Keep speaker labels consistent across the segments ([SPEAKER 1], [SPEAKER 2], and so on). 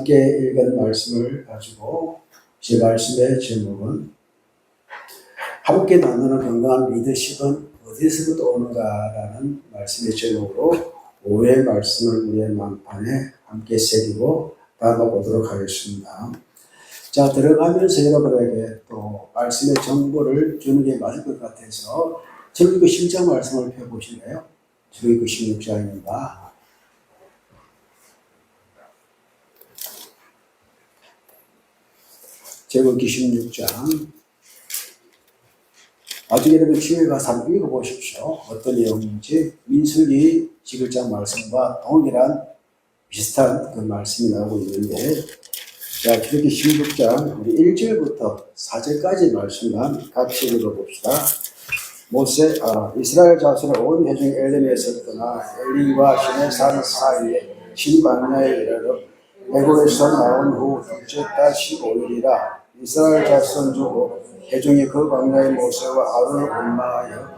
[SPEAKER 1] 함께 읽은 말씀을 가지고 제 말씀의 제목은 함께 나누는 건강한 리더십은 어디서부터 오는가라는 말씀의 제목으로 5회 말씀을 우리의 만판에 함께 새기고 나눠보도록 하겠습니다. 자, 들어가면서 여러분에게 또 말씀의 정보를 주는 게 맞을 것 같아서 출애굽기 10장 말씀을 펴보실래요? 출애굽기 16장입니다. 출애굽기 16장. 나중에 여러분 기회가 가서 한번 읽어보십시오. 어떤 내용인지. 민수기 11장 말씀과 동일한 비슷한 그 말씀이 나오고 있는데, 자, 출애굽기 16장 우리 1절부터 4절까지 말씀만 같이 읽어봅시다. 이스라엘 자손을 온 회중이 엘림에서 떠나 엘림과 시내산 사이에 신광야에 이르러 애굽에서 나온 후 둘째 달 15일이라 이스라엘 자손 중 회중이 그 광야에 모세와 아론을 원망하여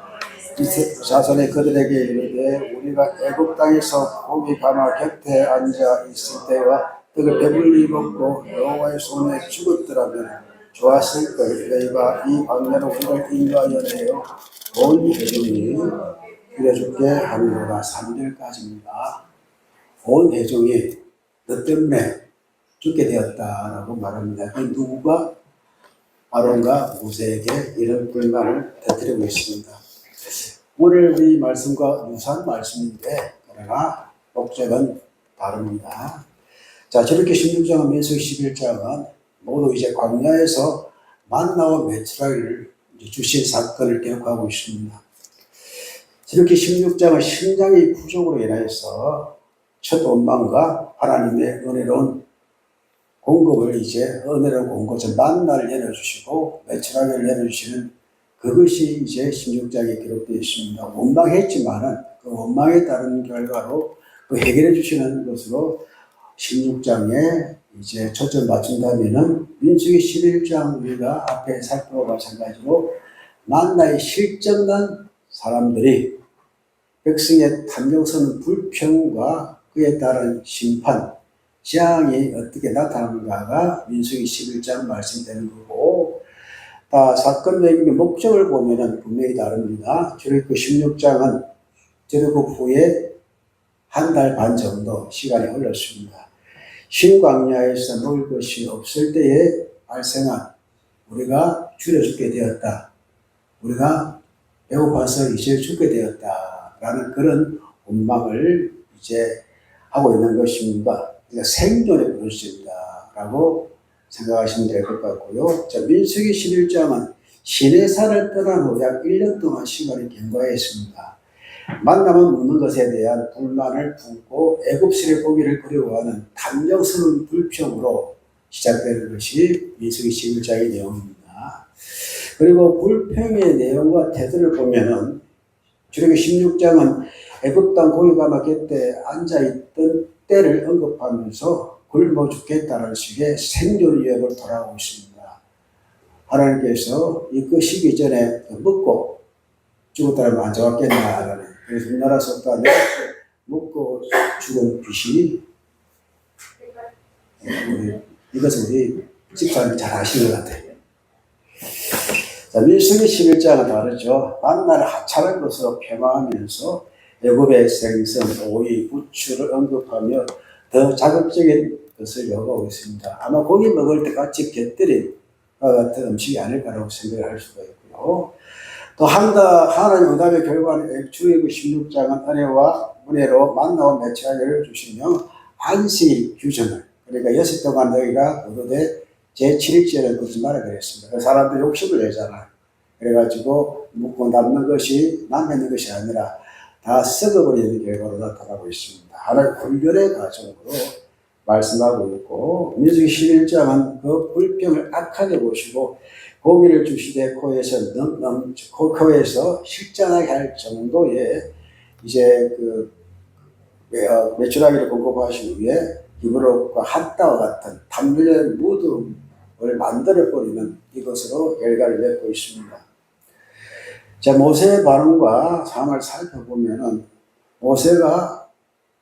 [SPEAKER 1] 자손이 그들에게 이르되 우리가 애굽 땅에서 고기 가마 곁에 앉아 있을 때와 떡을 배불리 먹고 여호와의 손에 죽었더라면 좋았을 걸. 너희가 이 광야로 우리를 인도하여 내어 온 회중이 빌어죽게 하느니라. 3절까지입니다. 온 회중이 너 때문에 죽게 되었다라고 말합니다. 그 누구가 아론과 모세에게 이런 불만을 터뜨리고 있습니다. 오늘 우리 말씀과 유사한 말씀인데 그러나 목적은 다릅니다. 자, 저렇게 16장은 민수기 11장은 모두 이제 광야에서 만나와 메추라기를 주신 사건을 기록하고 있습니다. 저렇게 16장은 심장의 부족으로 인하여서 첫 원망과 하나님의 은혜로운 공급을 은혜로운 공급을 만나를 열어주시고 메추라기를 열어주시는 그것이 이제 16장에 기록되어 있습니다. 원망했지만은 그 원망에 따른 결과로 그 해결해 주시는 것으로 16장에 이제 초점 맞춘다면은 민수기 11장 우리가 앞에 살펴보고 마찬가지로 만나에 실정난 사람들이 백성의 탐욕스러운 불평과 그에 따른 심판, 재앙이 어떻게 나타나는가가 민수기 11장 말씀되는 거고, 사건적인 목적을 보면은 분명히 다릅니다. 출애굽기 16장은 출애굽 후에 한 달 반 정도 시간이 흘렀습니다. 신광야에서 먹을 것이 없을 때에 발생한 우리가 줄여 죽게 되었다. 우리가 배고파서 이제 죽게 되었다라는 그런 원망을 이제 하고 있는 것입니다. 그러니까 생존의 부르심이다라고 생각하시면 될 것 같고요. 자, 민수기 11장은 시내산을 떠난 후 약 1년 동안 시간이 경과했습니다. 만나면 먹는 것에 대한 불만을 품고 애굽스러운 고기를 그리워하는 탐욕스러운 불평으로 시작되는 것이 민수기 11장의 내용입니다. 그리고 불평의 내용과 태도를 보면은 출애굽기 16장은 애굽 땅 고기 가마 곁에 앉아있던 때를 언급하면서 굶어 죽겠다는 식의 생존 위협을 돌아오고 있습니다. 하나님께서 이 시기 전에 먹고 죽었다면 안 좋았겠나라는, 그래서 우리나라 속담에 먹고 죽은 귀신이, 이것은 우리 집사님이 잘 아시는 것 같아요. 자, 민수기 11장은 다르죠. 만나를 하찮은 것으로 폄하하면서 애굽의 생선, 오이, 부추를 언급하며 더 자극적인 것을 요구하고 있습니다. 아마 고기 먹을 때 같이 곁들인 같은 음식이 아닐까라고 생각을 할 수가 있고요. 또 하나님 응답의 결과는 출애굽기 16장은 은혜와 은혜로 만나와 메추라기를 주시며 안식 규정을, 그러니까 6일 동안 너희가 거두되 제7일째는 걷지 말아야 되겠습니다. 그 사람들이 욕심을 내잖아. 그래가지고 묵고 남는 것이 남는 것이 아니라 다 썩어버리는 결과로 나타나고 있습니다. 하나의 훈련의 과정으로 말씀하고 있고, 민수기 11장은 그 불평을 악하게 보시고 고기를 주시되 코에서 실전하게 할 정도의 이제 메추라기를 공급하신 후에 히브로과 한따와 같은 탐욕의 무덤을 만들어버리는 이것으로 결과를 맺고 있습니다. 자, 모세의 반응과 상황을 살펴보면은 모세가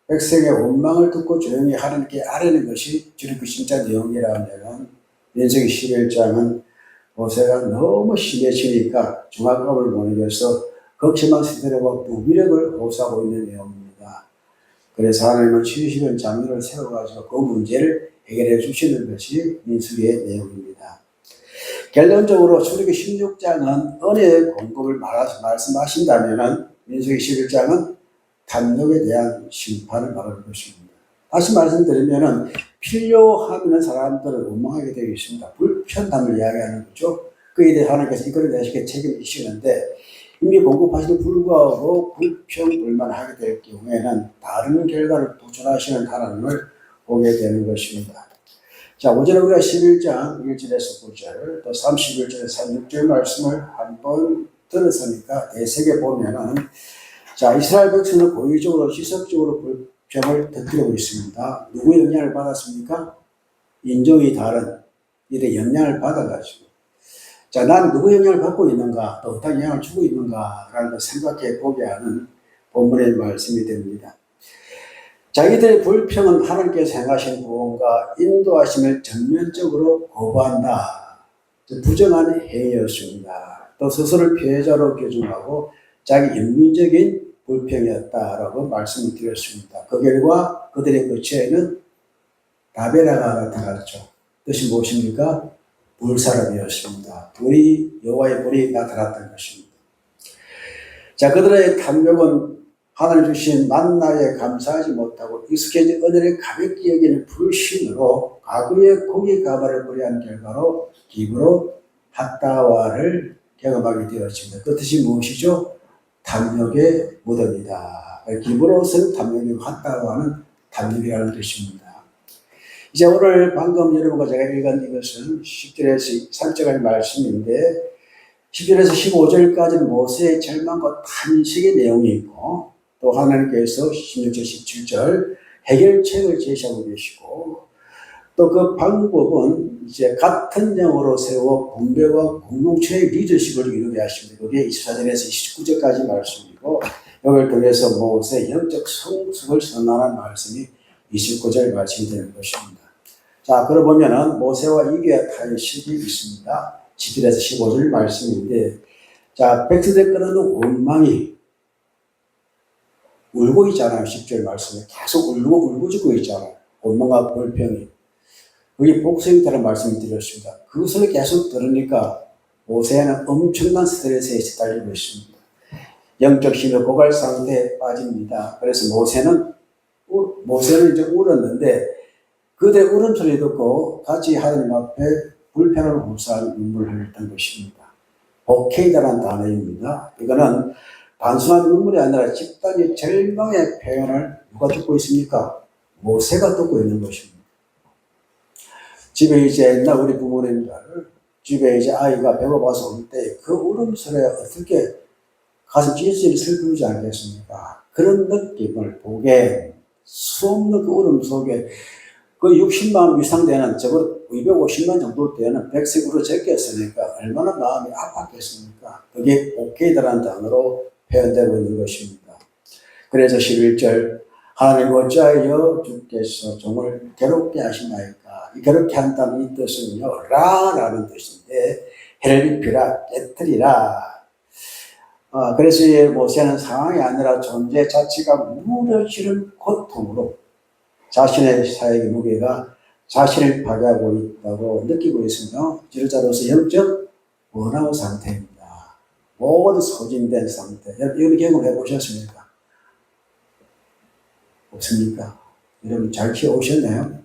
[SPEAKER 1] 백성의 원망을 듣고 조용히 하나님께 아뢰는 것이 주님 그 진짜 내용이라면 민수기 11장은 모세가 너무 심해지니까 중압감을 못 이겨서 극심한 스트레스와 무기력을 호소하고 있는 내용입니다. 그래서 하나님은 70년 장로를 세워가지고 그 문제를 해결해 주시는 것이 민수기의 내용입니다. 결론적으로 출애굽기 16장은 은혜의 공급을 말씀하신다면 민수기 11장은 탐욕에 대한 심판을 말하는 것입니다. 다시 말씀드리면 필요하면 사람들을 원망하게 되어 있습니다. 불편함을 이야기하는 거죠. 그에 대해 하나님께서 이거를 내시게 책임지시는데 이미 공급하시도 불구하고 불평불만하게 될 경우에는 다른 결과를 도출하시는 하나님을 보게 되는 것입니다. 자, 오전에 우리가 11장 1절에서 9절, 또 31절에서 36절 말씀을 한번 들었으니까 대세게 보면은, 자, 이스라엘 백성은 고의적으로, 지속적으로 불평을 터뜨리고 있습니다. 누구의 영향을 받았습니까? 인종이 다른 일에 영향을 받아가지고. 자, 난 누구의 영향을 받고 있는가, 또 어떤 영향을 주고 있는가라는 걸 생각해 보게 하는 본문의 말씀이 됩니다. 자기들의 불평은 하나님께서 행하신 구원과 인도하심을 전면적으로 거부한다. 부정한 행위였습니다. 또 스스로를 피해자로 규정하고 자기 인민적인 불평이었다라고 말씀을 드렸습니다. 그 결과 그들의 거처에는 다베라가 나타났죠. 뜻이 무엇입니까? 불사람이었습니다. 불이, 여호와의 불이 나타났던 것입니다. 자, 그들의 탐욕은 하나님 주신 만나에 감사하지 못하고 익숙해진 은혜를 가볍게 여기는 불신으로 과거의 고기 가발을 불이한 결과로 기브로 핫다와를 경험하게 되었습니다. 그 뜻이 무엇이죠? 탐욕의 무덤이다. 기브로는 탐욕이고 핫다와는 탐욕이라는 뜻입니다. 이제 오늘 방금 여러분과 제가 읽은 이것은 10절에서 3절까지 말씀인데 10절에서 15절까지는 모세의 절망과 탄식의 내용이 있고 또 하나님께서 16절, 17절 해결책을 제시하고 계시고 또 그 방법은 이제 같은 영으로 세워 분배와 공동체의 리더십을 이루게 하십니다. 그게 24절에서 29절까지 말씀이고 여기를 통해서 모세의 영적 성숙을 선언하는 말씀이 29절 말씀이 되는 것입니다. 자, 그러고 보면은 모세와 이겨야 할 시기 있습니다. 10절에서 15절 말씀인데 자, 백성들 끌어는 원망이 울고 있잖아요. 10절 말씀에 계속 울고 죽고 있잖아요. 원망과 불평이. 그게 복수형태라는 말씀을 드렸습니다. 그것을 계속 들으니까 모세는 엄청난 스트레스에 시달리고 있습니다. 영적 힘의 고갈 상태에 빠집니다. 그래서 모세는 이제 울었는데 그들의 울음소리 듣고 같이 하나님 앞에 불편을 호소하는 눈물을 흘렸던 것입니다. 복케이다라는 단어입니다. 이거는 단순한 눈물이 아니라 집단의 절망의 표현을 누가 듣고 있습니까? 모세가 듣고 있는 것입니다. 집에 이제 옛날 우리 부모님들 집에 이제 아이가 배고파서 올 때 그 울음소리가 어떻게 가슴 찔찔 슬프지 않겠습니까? 그런 느낌을 보게 수없는 그 울음 속에 그 60만 이상 되는 적어도 250만 정도 되는 백성으로 적혔으니까 얼마나 마음이 아팠겠습니까? 그게 복케이다라는 단어로 표현되고 있는 것입니다. 그래서 11절 하나님 어찌하여 주께서 종을 괴롭게 하시나이까? 이 괴롭게 한다는 이 뜻은요 라라는 뜻인데 해를 입히라 깨뜨리라. 그래서 모세는 상황이 아니라 존재 자체가 무너지는 고통으로 자신의 사역의 무게가 자신을 파괴하고 있다고 느끼고 있으며 지도자로서 영적 번아웃 상태입니다. 모두 소진된 상태. 여러분 경험해 보셨습니까? 없습니까? 여러분 잘 키워오셨나요?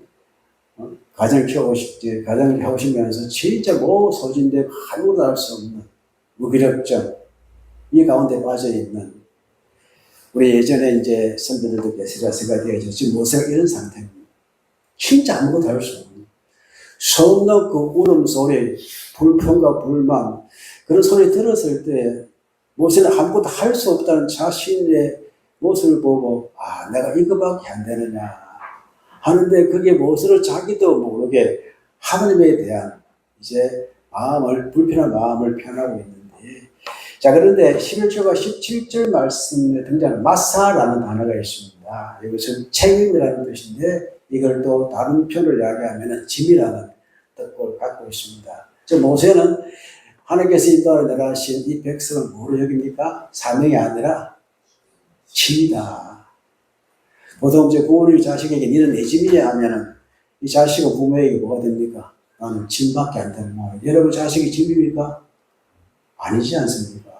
[SPEAKER 1] 가정을 해오시면서 진짜 소진되고 아무도 알 수 없는 무기력증 이 가운데 빠져있는 우리 예전에 이제 선배들도 계시라 생각되어져 지금 모세가 이런 상태입니다. 진짜 아무것도 할 수 없는 서없는 그 울음소리, 불평과 불만 그런 소리 들었을 때 모세는 아무것도 할 수 없다는 자신의 모습을 보고 내가 이거밖에 안 되느냐 하는데 그게 무엇으로 자기도 모르게 하나님에 대한 이제 불편한 마음을 표현하고 있는데 자, 그런데 11절과 17절 말씀에 등장하는 마사라는 단어가 있습니다. 것입니다. 이것은 책임이라는 뜻인데 이걸 또 다른 표현을 이야기하면 짐이라는 뜻을 갖고 있습니다. 저 모세는 하나님께서 인도하러 내려가신 이 백성을 뭐로 여깁니까? 사명이 아니라 짐이다. 보통 이제 부모님이 자식에게 니는 내 짐이야 하면은 이 자식은 부모에게 뭐가 됩니까? 나는 짐밖에 안 되는 말이에요. 여러분 자식이 짐입니까? 아니지 않습니까?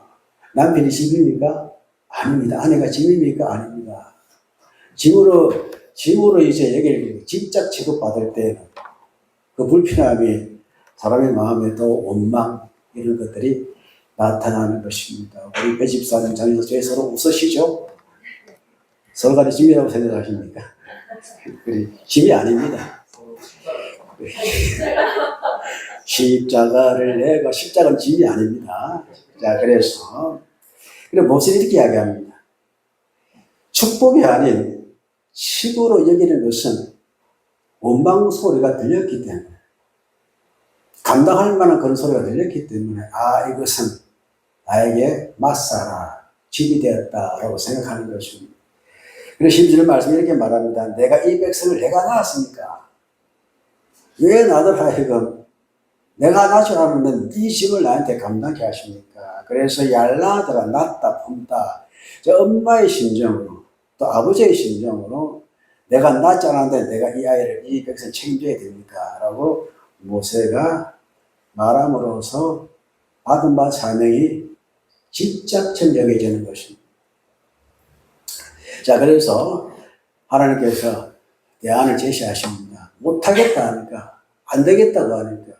[SPEAKER 1] 남편이 짐입니까? 아닙니다. 아내가 짐입니까? 아닙니다. 짐으로 이제 여기를 집착 취급받을 때는 그 불편함이 사람의 마음에도 원망 이런 것들이 나타나는 것입니다. 우리 배집사님 장인사님이 서로 웃으시죠? 서로가 짐이라고 생각하십니까? 짐이 아닙니다. 십자가를 내가 십자가는 짐이 아닙니다. 자, 그래서 모세는 이렇게 이야기합니다. 축복이 아닌 식으로 여기는 것은 원망 소리가 들렸기 때문에 감당할 만한 그런 소리가 들렸기 때문에 이것은 나에게 맞사라 짐이 되었다라고 생각하는 것입니다. 그래서 12절 말씀에 이렇게 말합니다. 내가 이 백성을 내가 낳았습니까? 왜 나를 하여금 내가 낳으라면 네 짐을 나한테 감당케 하십니까? 그래서 얄라하더라 낳다 품다 엄마의 심정으로 또 아버지의 심정으로 내가 낳지 않았는데 내가 이 아이를 이 백성을 책임져야 됩니까? 라고 모세가 말함으로써 받은 바 사명이 집착처럼 여겨지는 것입니다. 자, 그래서 하나님께서 대안을 제시하십니다. 못하겠다 하니까, 안 되겠다고 하니까,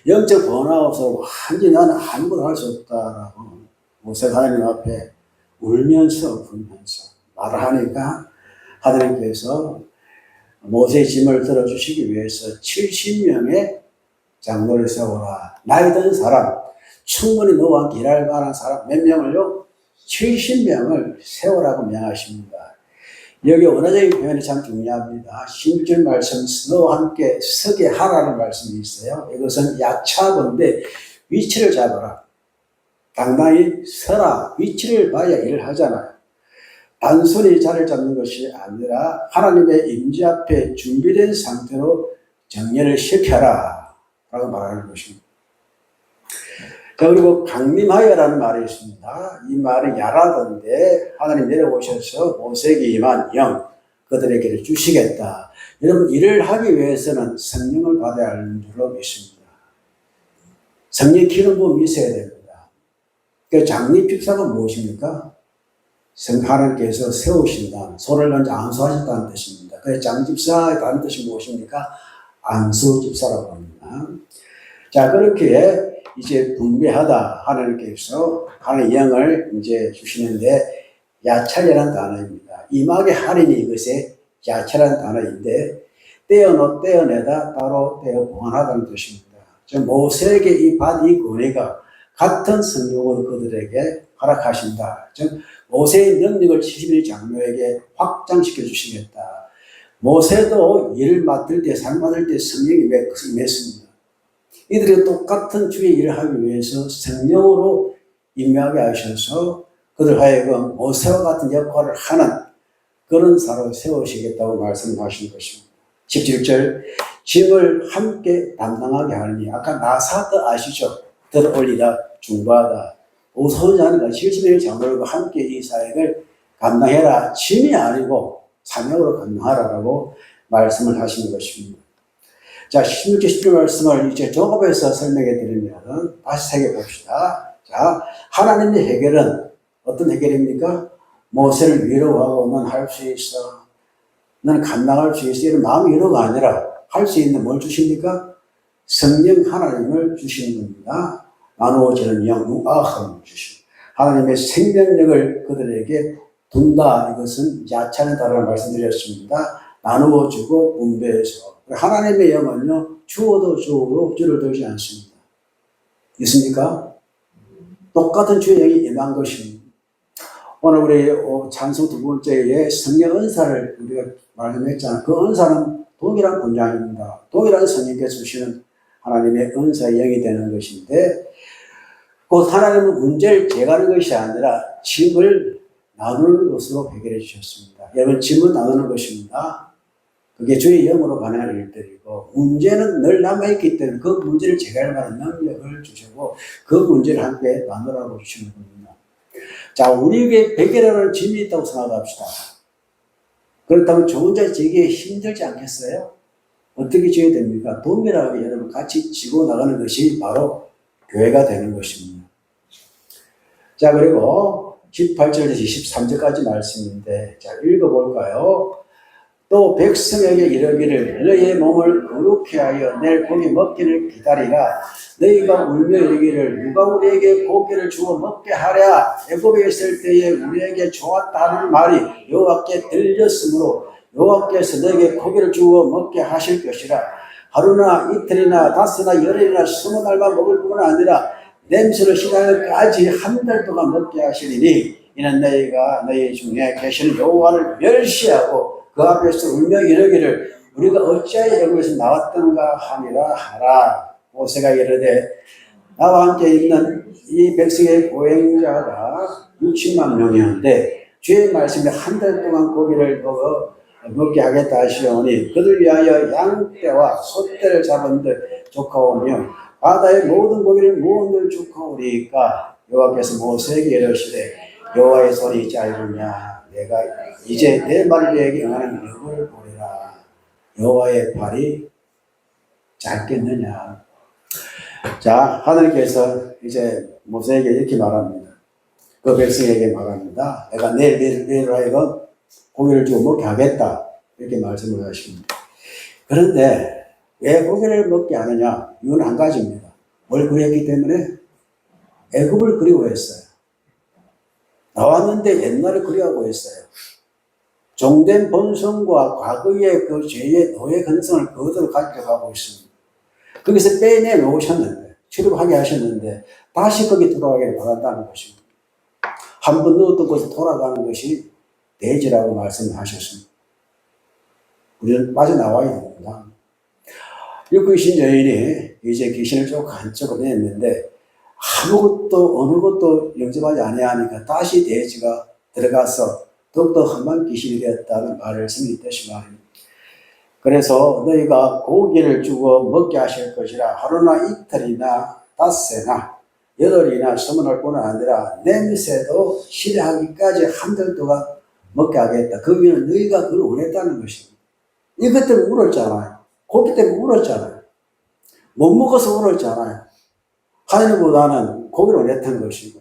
[SPEAKER 1] 영적 번아웃으로 완전히 나는 아무것도 할 수 없다라고 모세가 하나님 앞에 울면서 불면서 말을 하니까 하나님께서 모세의 짐을 들어주시기 위해서 70명의 장로를 세워라. 나이 든 사람, 충분히 너와 함께 일할 만한 사람 몇 명을요? 70명을 세우라고 명하십니다. 여기 원어적인 표현이 참 중요합니다. 16절 말씀, 너와 함께 서게 하라는 말씀이 있어요. 이것은 약차건데 위치를 잡아라. 당당히 서라. 위치를 봐야 일을 하잖아요. 단순히 자리를 잡는 것이 아니라 하나님의 임재 앞에 준비된 상태로 정렬을 시켜라 라고 말하는 것입니다. 자, 그리고 강림하여라는 말이 있습니다. 이 말은 야라던데 하나님 내려오셔서 모세에게 임한 영 그들에게 주시겠다. 여러분 일을 하기 위해서는 성령을 받아야 하는 줄로 믿습니다. 성령 기름 부음이 있어야 됩니다. 그 장립 집사가 무엇입니까? 하나님께서 세우신다. 손을 먼저 안수하셨다는 뜻입니다. 그래서 장집사라는 뜻이 무엇입니까? 안수집사라고 합니다. 자, 그렇게 이제 분배하다 하나님께서 하나님의 영을 이제 주시는데 야찰이라는 단어입니다. 임하게 하리니 이것에 야찰이라는 단어인데 떼어내다 따로 떼어 보관하다는 뜻입니다. 모세에게 이 권위가 같은 성령으로 그들에게 허락하신다. 즉 모세의 능력을 70일 장로에게 확장시켜 주시겠다. 모세도 일을 맡을 때, 상 맡을 때 성령이 임했습니다. 이들이 똑같은 주의 일을 하기 위해서 성령으로 임하게 하셔서 그들 하여금 모세와 같은 역할을 하는 그런 사람을 세우시겠다고 말씀하신 것입니다. 17절 짐을 함께 담당하게 하느니 아까 나사드 아시죠? 들어올리다, 중보하다, 우선자니까 70명의 장로들과 함께 이 사역을 감당해라. 짐이 아니고 사명으로 감당하라라고 말씀을 하시는 것입니다. 자, 16절 17절 말씀을 이제 종합해서 설명해 드리면 다시 새겨봅시다. 자, 하나님의 해결은 어떤 해결입니까? 모세를 위로하고 넌 할 수 있어. 넌 감당할 수 있어. 이런 마음의 위로가 아니라 할 수 있는 뭘 주십니까? 성령 하나님을 주시는 겁니다. 나누어지는 영, 아함을 주십니다. 하나님의 생명력을 그들에게 둔다. 이것은 야차는다라는 말씀드렸습니다. 나누어주고 분배해서. 하나님의 영은요, 주어도 주를 들지 않습니다. 있습니까? 똑같은 주의 영이 임한 것입니다. 오늘 우리 찬송 두 번째에 성령 은사를 우리가 말씀했잖아요. 그 은사는 동일한 분량입니다. 동일한 성령께서 주시는 하나님의 은사의 영이 되는 것인데, 곧 하나님은 문제를 제거하는 것이 아니라 짐을 나누는 것으로 해결해 주셨습니다. 여러분 질문 나누는 것입니다. 그게 주의 영으로 가능한 일들이고 문제는 늘 남아있기 때문에 그 문제를 제거할 만한 능력을 주시고 그 문제를 함께 나누라고 주시는 겁니다. 자, 우리에게 백이라는 짐이 있다고 생각합시다. 그렇다면 저 혼자 지기에 힘들지 않겠어요? 어떻게 지어야 됩니까? 동일하게 여러분 같이 지고 나가는 것이 바로 교회가 되는 것입니다. 자, 그리고 18절에서 23절까지 말씀인데, 자, 읽어볼까요? 또 백성에게 이르기를 너희의 몸을 거룩히 하여 내일 고기 먹기를 기다리라. 너희가 울며 이르기를 누가 우리에게 고기를 주어 먹게 하랴. 애굽에 있을 때에 우리에게 좋았다는 말이 여호와께 들렸으므로 여호와께서 너희에게 고기를 주어 먹게 하실 것이라. 하루나 이틀이나 다섯이나 열흘이나 20날만 먹을 뿐만 아니라 냄새를 시달까지 한 달 동안 먹게 하시리니 이는 너희가 너희 중에 계시는 여호와를 멸시하고 그 앞에서 울며 이르기를 우리가 어찌하여 여기에서 나왔던가 함이라 하라. 모세가 이르되 나와 함께 있는 이 백성의 보행자가 60만 명이었는데 주의 말씀에 한 달 동안 고기를 먹게 하겠다 하시오니 그들 위하여 양떼와 소떼를 잡은들 조카오며 바다의 모든 고기를 모은들 조카오리까. 여호와께서 모세에게 이르시되 여호와의 손이 짧으냐 내가 이제 내 말에게 응하는 능을 보리라. 여호와의 발이 짧겠느냐. 자, 하나님께서 이제 모세에게 이렇게 말합니다. 그 백성에게 말합니다. 내가 내일 하여금 고기를 주고 먹게 하겠다. 이렇게 말씀을 하십니다. 그런데 왜 고기를 먹게 하느냐? 이유는 한 가지입니다. 뭘 그리웠기 때문에? 애굽을 그리워했어요. 나왔는데 옛날에 그리워하고 있어요. 종된 본성과 과거의 그 죄의 노예 근성을 그대로 가져가고 있습니다. 거기서 빼내 놓으셨는데, 출입하게 하셨는데, 다시 거기 돌아가기를 바란다는 것입니다. 한 번 넣었던 곳에 돌아가는 것이 대지라고 말씀하셨습니다. 우리는 빠져나와야 됩니다. 육귀신 여인이 이제 귀신을 쭉 한쪽으로 냈는데, 아무것도 어느 것도 영접하지 아니하니까 다시 돼지가 들어가서 더욱더 험한 귀신이 되었다는 말씀이 있듯이 말입니다. 그래서 너희가 고기를 주고 먹게 하실 것이라. 하루나 이틀이나 닷새나 열흘이나 20날 뿐만 아니라 냄새도 싫어하기까지 한 달 동안 먹게 하겠다. 그 이유는 너희가 그걸 원했다는 것입니다. 이것 때문에 울었잖아요. 고기 때문에 울었잖아요. 못 먹어서 울었잖아요. 하나님보다는 고기를 원했던 것이고,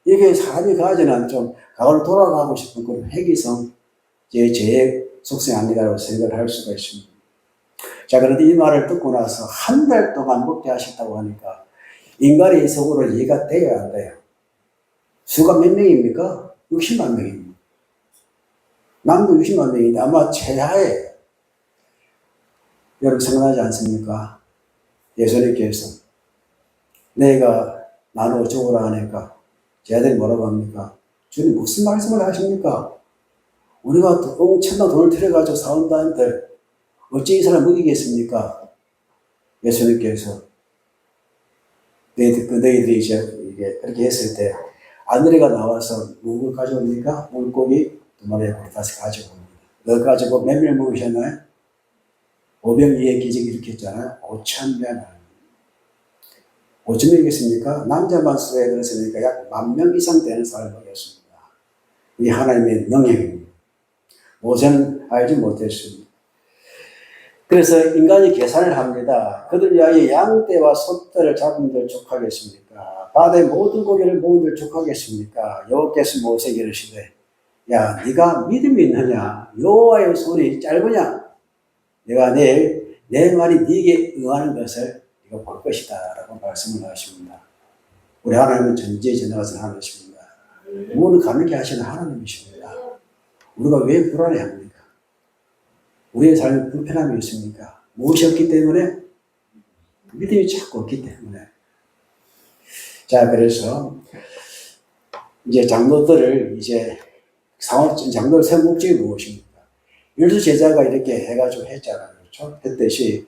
[SPEAKER 1] 이게 사람이 가지는 좀 과거로 돌아가고 싶은 그런 회귀성, 죄의 속성이 아니라고 생각을 할 수가 있습니다. 자, 그런데 이 말을 듣고 나서 한 달 동안 먹게 하셨다고 하니까 인간의 속으로 이해가 돼야 안 돼요. 수가 몇 명입니까? 60만 명입니다. 남도 60만 명인데 아마 최하예요. 여러분 생각나지 않습니까? 예수님께서 내가 나누어 죽으라 하니까 제 아들이 뭐라고 합니까? 주님 무슨 말씀을 하십니까? 우리가 엄청난 돈을 들여가지고 사온다는데 어찌 이 사람 먹이겠습니까? 예수님께서 너희들이 이제 그렇게 했을 때 아내가 나와서 무엇을 가져옵니까? 물고기 2마리에 다시 가져옵니다. 그거 가지고 몇 명을 먹으셨나요? 500 이의 기적이 일으켰잖아요. 5,000명. 5,000명이겠습니까? 남자만 수에 그랬으니까 약 10,000명 이상 되는 사람을 먹였습니다. 이 하나님의 능력입니다. 모세는 알지 못했습니다. 그래서 인간이 계산을 합니다. 그들 위하여 양떼와 소떼를 잡은들 족하겠습니까? 바다의 모든 고기를 모은들 족하겠습니까? 여호와께서 모세에게 이르시되 야, 네가 믿음이 있느냐? 여호와의 손이 짧으냐? 내가 내일 내 말이 네게 응하는 것을 네가 볼 것이다 라고 말씀을 하십니다. 우리 하나님은 전지전능하신 하나님이십니다. 모든 가능케 하시는 하나님이십니다. 우리가 왜 불안해합니까? 우리의 삶에 불편함이 있습니까? 무엇이 없기 때문에? 믿음이 자꾸 없기 때문에. 자, 그래서 이제 장로들을 이제 장로를 세운 목적이 무엇입니까? 열두 제자가 이렇게 해가지고 했잖아요. 그렇죠? 했듯이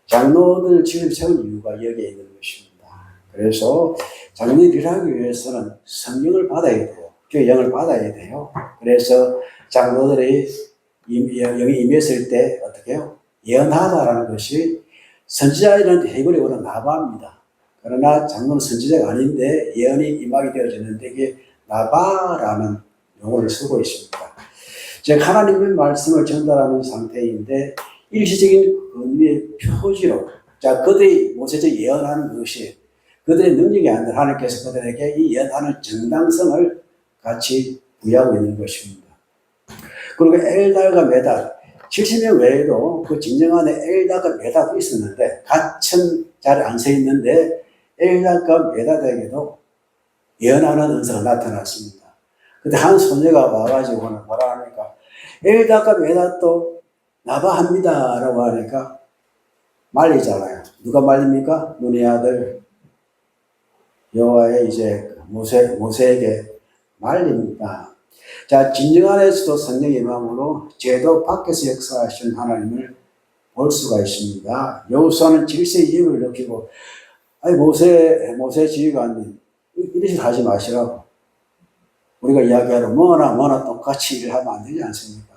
[SPEAKER 1] 장로들 지금 세운 이유가 여기에 있는 것입니다. 그래서 장로들이 일하기 위해서는 성령을 받아야 돼요. 교회 영을 받아야 돼요. 그래서 장로들이 영이 임했을 때 어떻게 해요? 예언하다라는 것이 선지자에는 해골이거나 나바입니다. 그러나 장로는 선지자가 아닌데 예언이 임하게 되어졌는데 이게 나바라는 용어를 쓰고 있습니다. 즉 하나님의 말씀을 전달하는 상태인데 일시적인 의미의 표지로 자 그들이 모세적 예언하는 것이 그들의 능력이 아니라 하나님께서 그들에게 이 예언하는 정당성을 같이 부여하고 있는 것입니다. 그리고 엘달과 메달 70년 외에도 그 진정 안에 엘달과 메달도 있었는데 같은 자리에 앉아 있는데 엘달과 메달에게도 예언하는 은사가 나타났습니다. 근데 한 소녀가 와가지고 뭐라 하니까 엘달과 메달도 나바합니다 라고 하니까 말리잖아요. 누가 말립니까? 눈의 아들 여호와의 이제 모세에게 말립니다. 자, 진정 안에서도 성령의 임함으로 죄도 밖에서 역사하신 하나님을 볼 수가 있습니다. 여호수아는 질서의 힘을 느끼고 아니 모세 지휘관님 이러지 하지 마시라고 우리가 이야기하러 뭐나 똑같이 일을 하면 안 되지 않습니까?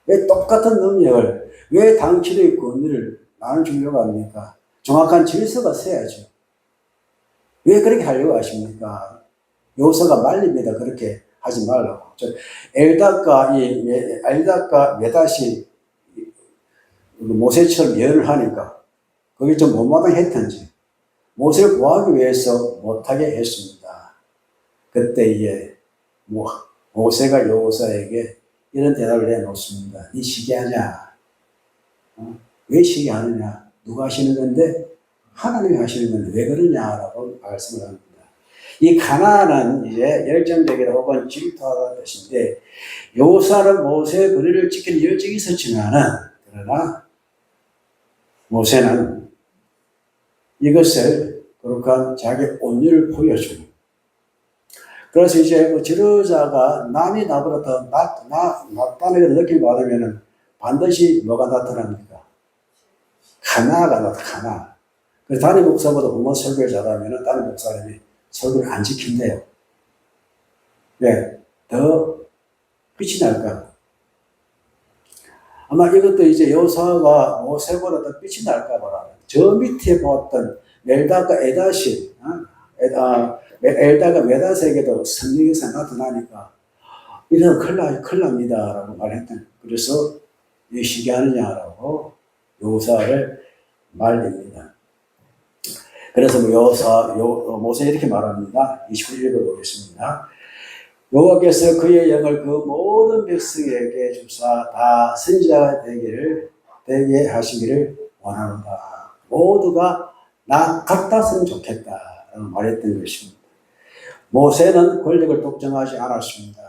[SPEAKER 1] 왜 똑같은 능력을 왜 당치의 권위를 나눠주려고 합니까? 정확한 질서가 서야죠. 왜 그렇게 하려고 하십니까? 여호수아가 말립니다. 그렇게 하지 말라고. 엘닷과 메닷이 모세처럼 예언을 하니까 그게 좀 못마땅했던지 모세를 보호하기 위해서 못하게 했습니다. 그때 이제 모세가 여호수아에게 이런 대답을 내놓습니다. 네 시기하냐? 왜 시기하느냐? 누가 하시는 건데? 하나님이 하시는 건데 왜 그러냐라고 말씀을 합니다. 이 가나안은 이제 열정적이다 혹은 질투하다는 뜻인데 여호수아는 모세의 거리를 지키는 열정이 있었지만은 그러나 모세는 이것을 거룩한 자기 온유를 보여주고 그래서 이제 그 지도자가 남이 나보다 더 낫다는 걸 느끼고 받으면은 반드시 뭐가 나타납니까? 가나가 나타나. 그래서 담임 목사보다 부모 설교를 잘하면은 담임 목사님이 설교를 안 지킨대요. 왜? 더 빛이 날까? 아마 이것도 이제 여호수아가 모세보다 더 빛이 날까 봐라. 저 밑에 보았던 엘다가 에다시, 엘다가 메다스에게도 성령에서 나타나니까 이러면 큰일 납니다. 라고 말했던. 그래서 왜 시기하느냐라고 여호수아를 말립니다. 그래서 모세 이렇게 말합니다. 29절을 보겠습니다. 여호와께서 그의 영을 그 모든 백성에게 주사 다 선지자가 되게 하시기를 원하노라. 모두가 나 같았으면 좋겠다라고 말했던 것입니다. 모세는 권력을 독점하지 않았습니다.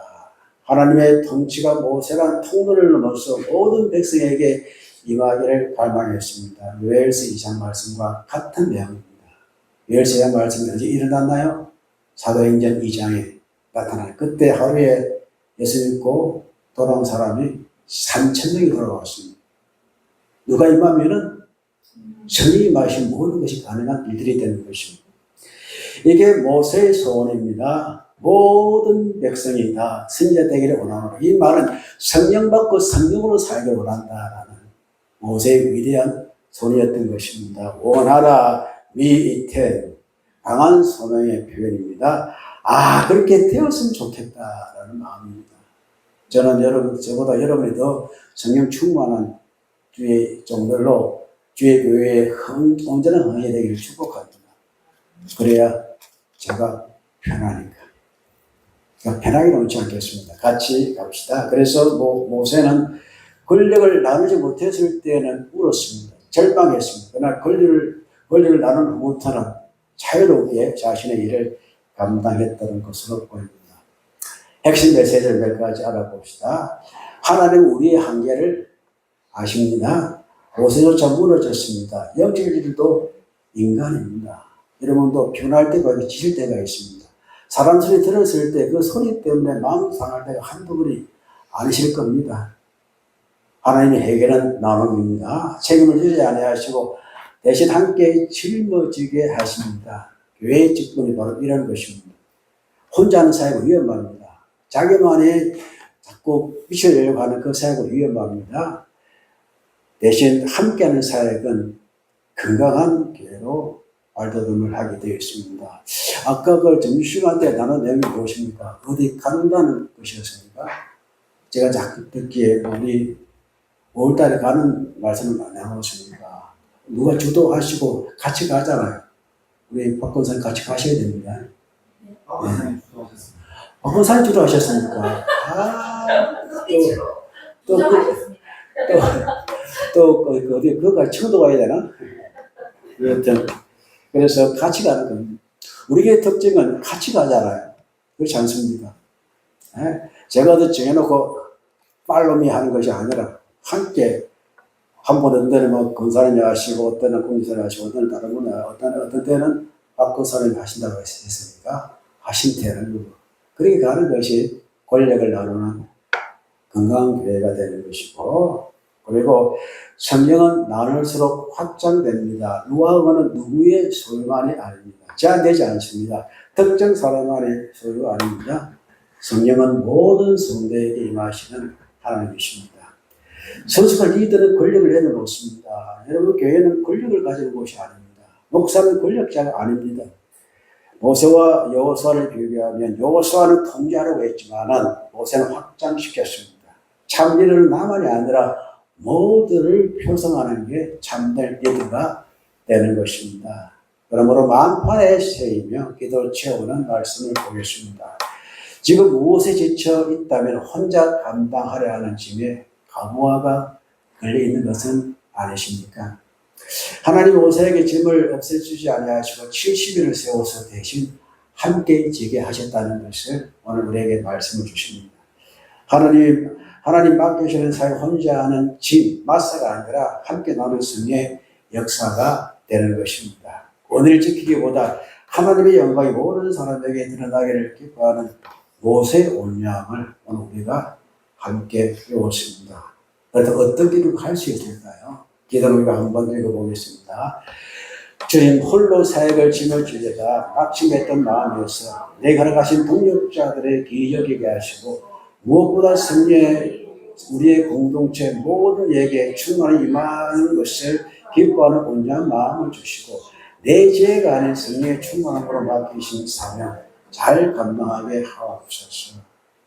[SPEAKER 1] 하나님의 통치가 모세란 통로를 넘어서 모든 백성에게 임하기를 갈망했습니다. 요엘서 2장 말씀과 같은 내용입니다. 요엘서 2장 말씀이 언제 일어났나요? 사도행전 2장에 나타나요. 그때 하루에 예수 믿고 돌아온 사람이 3,000명이 돌아왔습니다. 누가 임하면은 성령이 임하신 모든 것이 가능한 일들이 되는 것입니다. 이게 모세의 소원입니다. 모든 백성이 다 선지자 되기를 원하노라. 이 말은 성령 받고 성령으로 살기를 원한다라는 모세의 위대한 소원이었던 것입니다. 원하라 미이텐 강한 소명의 표현입니다. 그렇게 되었으면 좋겠다라는 마음입니다. 저는 저보다 여러분이 더 성령 충만한 주의 종들로 주의 교회에 온전한 흥이 되기를 축복합니다. 그래야 제가 편하니까. 편하게 놓지 않겠습니다. 같이 갑시다. 그래서 모세는 권력을 나누지 못했을 때는 울었습니다. 절망했습니다. 그러나 권력을 나누는 후부터는 자유롭게 자신의 일을 감당했다는 것으로 보입니다. 핵심 메시지를 몇 가지 알아봅시다. 하나님은 우리의 한계를 아십니다. 모세조차 무너졌습니다. 영적 일들도 인간입니다. 여러분도 피곤할 때가 있고 지칠 때가 있습니다. 사람 소리 들었을 때 그 소리 때문에 마음 상할 때가 한두 번이 아니실 겁니다. 하나님의 해결은 나눔입니다. 책임을 지지 아니하시고 대신 함께 짊어지게 하십니다. 교회의 직분이 바로 이런 것입니다. 혼자 하는 사회가 위험합니다. 자기만의 자꾸 미쳐려고 하는 그 사역은 위험합니다. 대신 함께하는 사역은 건강한 기회로 발돋움을 하게 되어 있습니다. 아까 그 점심시간 때 나눈 내용이 무엇입니까? 어디 간다는 것이었습니까? 제가 자꾸 듣기에 우리 5월달에 가는 말씀을 안 해보셨습니까? 누가 주도하시고 같이 가잖아요. 우리 박 권사님 같이 가셔야 됩니다.
[SPEAKER 2] 박원사님 주도하셨습니다.
[SPEAKER 1] 박 권사님 주도하셨습니까? 어디 그거까지 청도 가야 되나? 여튼 그래서 같이 가는 겁니다. 우리의 특징은 같이 가잖아요. 그렇지 않습니까? 제가 더 정해놓고 팔로미 하는 것이 아니라 함께 한 번 어떤 때는 뭐 권사님이 하시고 어떤 때는 공지사님이 하시고 어떤 때는 다른 분이 어떤 때는 박 권사님이 하신다고 했으니까 하신 되는 거고 그렇게 가는 것이 권력을 나누는 건강한 교회가 되는 것이고 그리고 성경은 나눌수록 확장됩니다. 누가는 누구의 소유만이 아닙니다. 제한되지 않습니다. 특정 사람만의 소유가 아닙니다. 성령은 모든 성도에게 임하시는 하나님이십니다. 선수가 리더는 권력을 내려놓습니다. 여러분 교회는 권력을 가지는 곳이 아닙니다. 목사는 권력자가 아닙니다. 모세와 여호수아를 비교하면 여호수아는 통제하려고 했지만은 모세는 확장시켰습니다. 참리는 나만이 아니라 모두를 표성하는 게 참된 리더가 되는 것입니다. 그러므로 만판의 새이며 기도를 채우는 말씀을 보겠습니다. 지금 무엇에 지쳐 있다면 혼자 감당하려 하는 짐에 가부화가 걸려있는 것은 아니십니까? 하나님 모세에게 짐을 없애주지 아니하시고 70일을 세워서 대신 함께 지게 하셨다는 것을 오늘 우리에게 말씀을 주십니다. 하나님 맡기시는 사역 혼자 하는 짐, 마사가 아니라 함께 나눌 성의 역사가 되는 것입니다. 오늘 지키기보다 하나님의 영광이 모든 사람에게 드러나기를 기뻐하는 모세의 온유함을 오늘 우리가 함께 배웠습니다. 그래서 어떤 길을 갈 수 있을까요? 기도를 우리가 한번 읽어보겠습니다. 주님 홀로 사역을 짐을 지려다 낙심했던 마음이어서 내가 가신 동력자들의 기적이게 하시고 무엇보다 성령의 우리의 공동체 모든 예에 충만히 임하는 것을 기뻐하는 온유한 마음을 주시고 내 죄가 아닌 성령의 충만함으로 맡기신 사명 잘 감당하게 하옵소서.